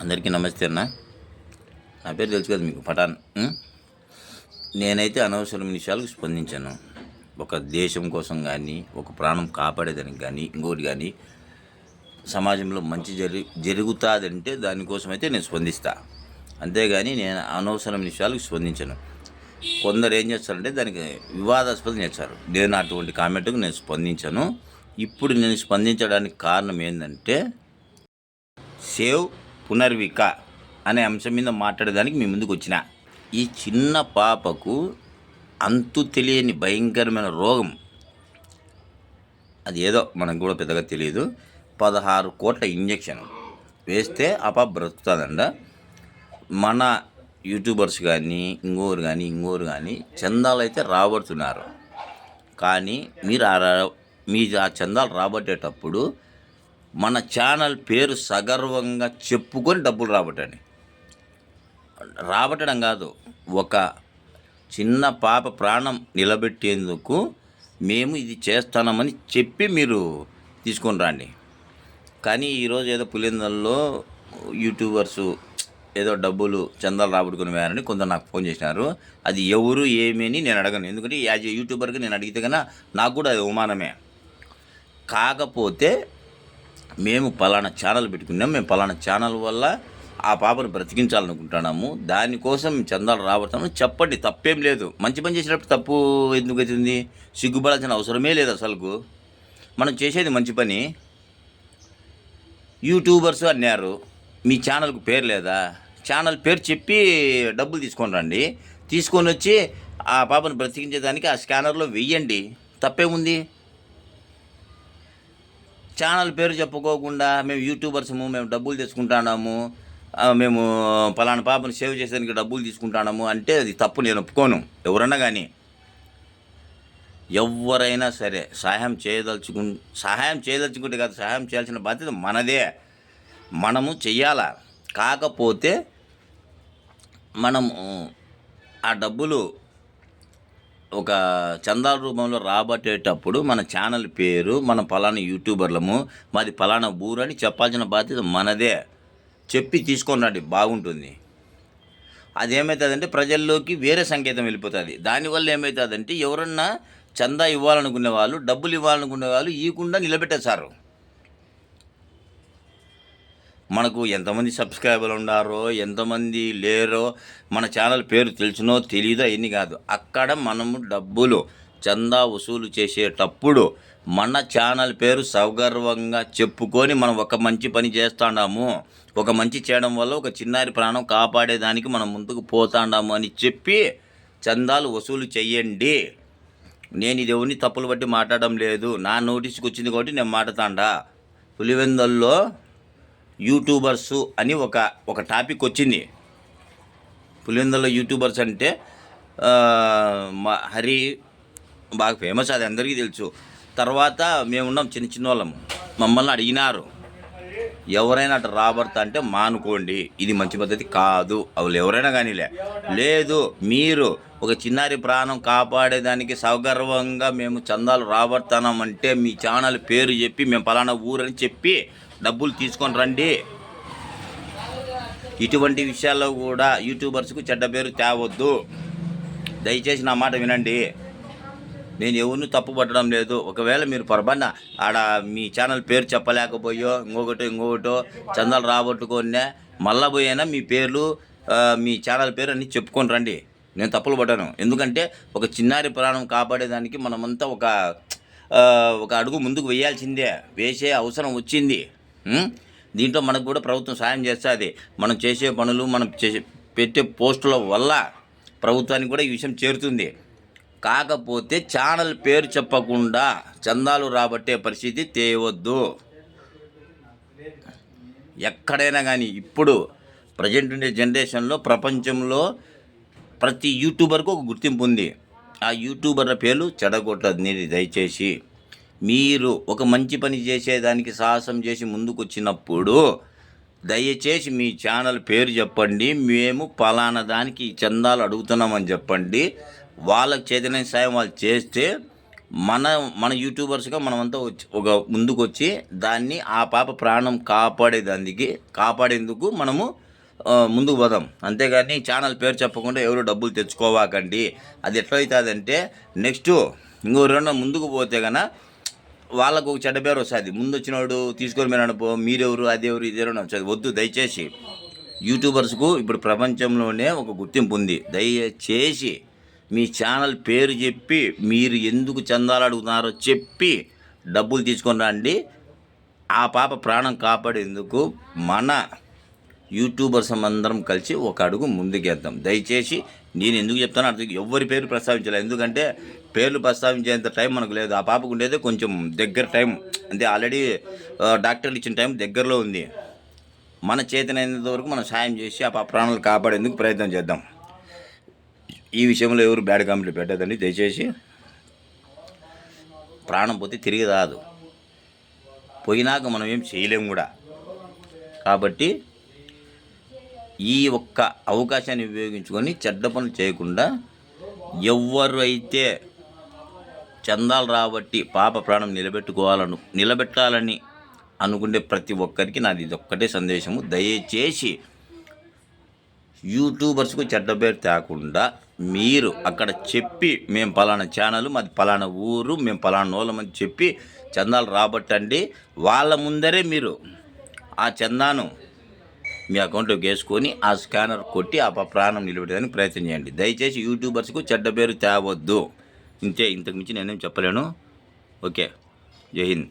అందరికీ నమస్తే అన్న. నా పేరు తెలుసు కదా మీకు, పఠాన్. నేనైతే అనవసరమైన విషయాలకు స్పందించాను. ఒక దేశం కోసం కానీ, ఒక ప్రాణం కాపాడేదానికి కానీ, ఇంకోటి కానీ, సమాజంలో మంచి జరుగుతుందంటే దానికోసం అయితే నేను స్పందిస్తా. అంతేగాని నేను అనవసరమైన విషయాలకు స్పందించాను. కొందరు ఏం చేస్తారంటే దానికి వివాదాస్పదం చేస్తారు. నేను అటువంటి కామెంట్కు నేను స్పందించాను. ఇప్పుడు నేను స్పందించడానికి కారణం ఏంటంటే సేవ్ పునర్విక అనే అంశం మీద మాట్లాడడానికి మీ ముందుకు వచ్చిన. ఈ చిన్న పాపకు అంతు తెలియని భయంకరమైన రోగం, అది ఏదో మనకు కూడా పెద్దగా తెలియదు. 16 కోట్ల ఇంజక్షన్ వేస్తే ఆ పాప బ్రతుకుతుందండ. మన యూట్యూబర్స్ కానీ ఇంకోరు కానీ చందాలు అయితే రాబడుతున్నారు. కానీ మీరు ఆ చందాలు రాబట్టేటప్పుడు మన ఛానల్ పేరు సగర్వంగా చెప్పుకొని డబ్బులు రాబట్టడం కాదు, ఒక చిన్న పాప ప్రాణం నిలబెట్టేందుకు మేము ఇది చేస్తామని చెప్పి మీరు తీసుకొని రండి. కానీ ఈరోజు ఏదో పులిందల్లో యూట్యూబర్సు ఏదో డబ్బులు చందాలు రాబట్టుకుని వేయాలని కొందరు నాకు ఫోన్ చేసినారు. అది ఎవరు ఏమని నేను అడగను, ఎందుకంటే యాజ్ ఏ యూట్యూబర్కి నేను అడిగితే కన్నా నాకు కూడా అది అవమానమే. కాకపోతే మేము పలానా ఛానల్ పెట్టుకున్నాం, మేము పలానా ఛానల్ వల్ల ఆ పాపను బ్రతికించాలనుకుంటున్నాము, దానికోసం చందాలు రాబడతాము చెప్పండి, తప్పేం లేదు. మంచి పని చేసేటప్పుడు తప్పు ఎందుకు అవుతుంది? సిగ్గుపడాల్సిన అవసరమే లేదు అసలుకు. మనం చేసేది మంచి పని. యూట్యూబర్స్ అన్నారు, మీ ఛానల్కు పేరు లేదా? ఛానల్ పేరు చెప్పి డబ్బులు తీసుకొని రండి, తీసుకొని వచ్చి ఆ పాపను బ్రతికించేదానికి ఆ స్కానర్లో వెయ్యండి, తప్పేముంది? ఛానల్ పేరు చెప్పుకోకుండా మేము యూట్యూబర్సము, మేము డబ్బులు తెచ్చుకుంటున్నాము, మేము పలానా పాపను సేవ్ చేసేదానికి డబ్బులు తీసుకుంటున్నాము అంటే అది తప్పు, నేను ఒప్పుకోను. ఎవరన్నా కానీ ఎవరైనా సరే సహాయం చేయదలుచుకుంటే కాదు, సహాయం చేయాల్సిన బాధ్యత మనదే, మనము చెయ్యాలా. కాకపోతే మనము ఆ డబ్బులు ఒక చందాల రూపంలో రాబట్టేటప్పుడు మన ఛానల్ పేరు, మన పలానా యూట్యూబర్లము, మాది పలానా ఊరు అని చెప్పాల్సిన బాధ్యత మనదే. చెప్పి తీసుకొని రండి, బాగుంటుంది. అదేమవుతుందంటే ప్రజల్లోకి వేరే సంకేతం వెళ్ళిపోతుంది. దానివల్ల ఏమవుతుందంటే ఎవరన్నా చందా ఇవ్వాలనుకునే వాళ్ళు, డబ్బులు ఇవ్వాలనుకునే వాళ్ళు ఇవ్వకుండా నిలబెట్టేశారు. మనకు ఎంతమంది సబ్స్క్రైబర్లు ఉన్నారో, ఎంతమంది లేరో, మన ఛానల్ పేరు తెలిసినో తెలీదో అవన్నీ కాదు. అక్కడ మనము డబ్బులు చందా వసూలు చేసేటప్పుడు మన ఛానల్ పేరు సగర్వంగా చెప్పుకొని మనం ఒక మంచి పని చేస్తున్నాము, ఒక మంచి చేయడం వల్ల ఒక చిన్నారి ప్రాణం కాపాడేదానికి మనం ముందుకు పోతాడాము అని చెప్పి చందాలు వసూలు చెయ్యండి. నేను ఇది ఎవరిని తప్పులు బట్టి మాట్లాడడం లేదు, నా నోటీస్కి వచ్చింది కాబట్టి నేను మాట్లాడతాడా. పులివెందుల్లో యూట్యూబర్సు అని ఒక టాపిక్ వచ్చింది. పులివెందుల్లో యూట్యూబర్స్ అంటే హరి బాగా ఫేమస్, అది అందరికీ తెలుసు. తర్వాత మేమున్నాం చిన్న వాళ్ళము, మమ్మల్ని అడిగినారు ఎవరైనా అటు రాబడతా అంటే మానుకోండి, ఇది మంచి పద్ధతి కాదు. వాళ్ళు ఎవరైనా కానీ లేదు, మీరు ఒక చిన్నారి ప్రాణం కాపాడేదానికి సగర్వంగా మేము చందాలు రాబడతామంటే మీ ఛానల్ పేరు చెప్పి మేము పలానా ఊరని చెప్పి డబ్బులు తీసుకొని రండి. ఇటువంటి విషయాల్లో కూడా యూట్యూబర్స్కు చెడ్డ పేరు తేవద్దు. దయచేసి నా మాట వినండి. నేను ఎవరిని తప్పు పట్టడం లేదు. ఒకవేళ మీరు పొరపాటున ఆడ మీ ఛానల్ పేరు చెప్పలేకపోయో ఇంకొకటో చందాలు రాబట్టుకొని మళ్ళా పోయినా మీ పేర్లు, మీ ఛానల్ పేరు అన్నీ చెప్పుకొని రండి. నేను తప్పులు పడ్డాను. ఎందుకంటే ఒక చిన్నారి ప్రాణం కాపాడేదానికి మనమంతా ఒక అడుగు ముందుకు వేయాల్సిందే, వేసే అవసరం వచ్చింది. దీంట్లో మనకు కూడా ప్రభుత్వం సాయం చేస్తుంది. మనం చేసే పనులు, మనం పెట్టే పోస్టుల వల్ల ప్రభుత్వానికి కూడా ఈ విషయం చేరుతుంది. కాకపోతే ఛానల్ పేరు చెప్పకుండా చందాలు రాబట్టే పరిస్థితి తేవద్దు. ఎక్కడైనా కానీ ఇప్పుడు ప్రజెంట్ ఉండే జనరేషన్లో ప్రపంచంలో ప్రతి యూట్యూబర్కు ఒక గుర్తింపు ఉంది. ఆ యూట్యూబర్ల పేర్లు చెడగొట్టదు. దయచేసి మీరు ఒక మంచి పని చేసేదానికి సాహసం చేసి ముందుకు వచ్చినప్పుడు దయచేసి మీ ఛానల్ పేరు చెప్పండి, మేము పలానా దానికి చందాలు అడుగుతున్నామని చెప్పండి. వాళ్ళకి చేతనైన సాయం వాళ్ళు చేస్తే మన మన యూట్యూబర్స్గా మనమంతా వచ్చి ఒక ముందుకు వచ్చి దాన్ని ఆ పాప ప్రాణం కాపాడేందుకు మనము ముందుకు పోదాం. అంతేగాని ఛానల్ పేరు చెప్పకుండా ఎవరు డబ్బులు తెచ్చుకోవాకండి. అది ఎట్లయితుందంటే నెక్స్ట్ ఇంకో ముందుకు పోతే కన్నా వాళ్ళకు ఒక చెడ్డ పేరు వస్తుంది. ముందు వచ్చినవాడు తీసుకొని మీరు అనుకో మీరెవరు అదెవరు ఇదేవరు వచ్చేది వద్దు. దయచేసి యూట్యూబర్స్కు ఇప్పుడు ప్రపంచంలోనే ఒక గుర్తింపు ఉంది. దయచేసి మీ ఛానల్ పేరు చెప్పి మీరు ఎందుకు చందాలు అడుగుతున్నారో చెప్పి డబ్బులు తీసుకొని రండి. ఆ పాప ప్రాణం కాపాడేందుకు మన యూట్యూబర్స్ అందరం కలిసి ఒక అడుగు ముందుకేద్దాం. దయచేసి నేను ఎందుకు చెప్తానో అర్థం, ఎవరి పేరు ప్రస్తావించాలి. ఎందుకంటే పేర్లు ప్రస్తావించేంత టైం మనకు లేదు. ఆ పాపకు ఉండేది కొంచెం దగ్గర టైం, అంటే ఆల్రెడీ డాక్టర్లు ఇచ్చిన టైం దగ్గరలో ఉంది. మన చేతనైనంత వరకు మనం సాయం చేసి ఆ పాప ప్రాణాలు కాపాడేందుకు ప్రయత్నం చేద్దాం. ఈ విషయంలో ఎవరు బ్యాడ్ కామెంట్లు పెట్టదండి. దయచేసి ప్రాణం పోతే తిరిగి రాదు, పోయినాక మనం ఏం చేయలేము కూడా. కాబట్టి ఈ ఒక్క అవకాశాన్ని ఉపయోగించుకొని చెడ్డ పనులు చేయకుండా ఎవరు అయితే చందాలు రాబట్టి పాప ప్రాణం నిలబెట్టాలని అనుకునే ప్రతి ఒక్కరికి నాది ఇదొక్కటే సందేశము. దయచేసి యూట్యూబర్స్కు చెడ్డ పేరు తేకుండా మీరు అక్కడ చెప్పి మేము పలానా ఛానల్, మాది పలానా ఊరు, మేము పలానా వాళ్ళమని చెప్పి చందాలు రాబట్టండి. వాళ్ళ ముందరే మీరు ఆ చందాను మీ అకౌంట్లోకి వేసుకొని ఆ స్కానర్ కొట్టి ఆ ప్రాణం నిలబెట్టడానికి ప్రయత్నం చేయండి. దయచేసి యూట్యూబర్స్కు చెడ్డ పేరు తేవద్దు. ఇంతకు మించి నేనేం చెప్పలేను. ఓకే, జై హింద్.